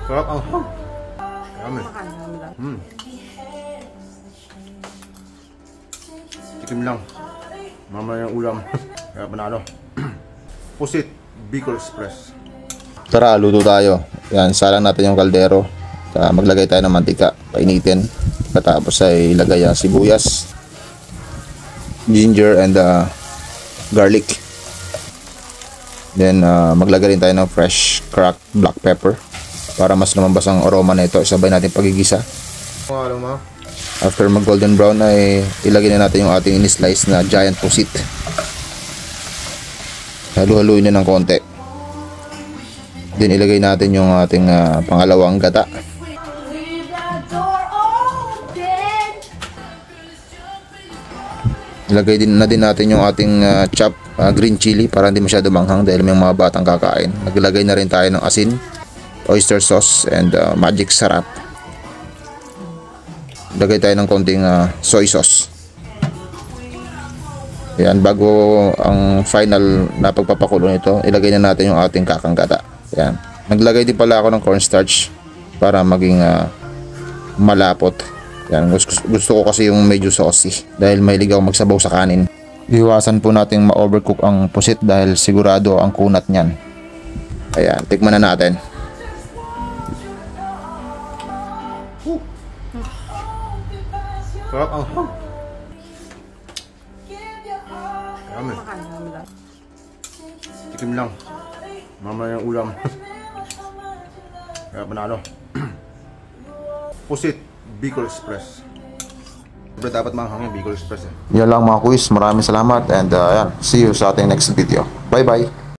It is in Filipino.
Sarap ang Yummy. Chicken lang. Mamaya yung ulam. Kaya panalo. Pusit Bicol Express. Tara, luto tayo. Yan, salang natin yung kaldero. Maglagay tayo ng mantika, painitin. Pagkatapos ay ilagay ang sibuyas, ginger and garlic. Then maglagay rin tayo ng fresh cracked black pepper para mas lumabas ang aroma na ito. Isabay natin pagigisa. After mag golden brown ay ilagay na natin yung ating in-slice na giant pusit. Halu-haluin na ng konti. Then ilagay natin yung ating pangalawang gata. Ilagay din natin yung ating chopped green chili para hindi masyado manghang dahil may mga batang kakain. Naglagay na rin tayo ng asin, oyster sauce and magic sarap. Lagay tayo ng konting soy sauce. Yan, bago ang final na pagpapakulo nito, ilagay na natin yung ating kakang gata. Yan. Naglagay din pala ako ng cornstarch para maging malapot. Yan, gusto ko kasi yung medyo saucy dahil mahilig ako magsabaw sa kanin. Iwasan po nating ma-overcook ang pusit dahil sigurado ang kunat niyan. Ayan, tikman na natin. Sarap ang Yummy. Chicken lang. Mamaya yung ulam. Kaya panalo. Pusit Bicol Express. Siyempre dapat manghang yung Bicol Express eh. Yan lang mga quiz. Maraming salamat and see you sa ating next video. Bye bye.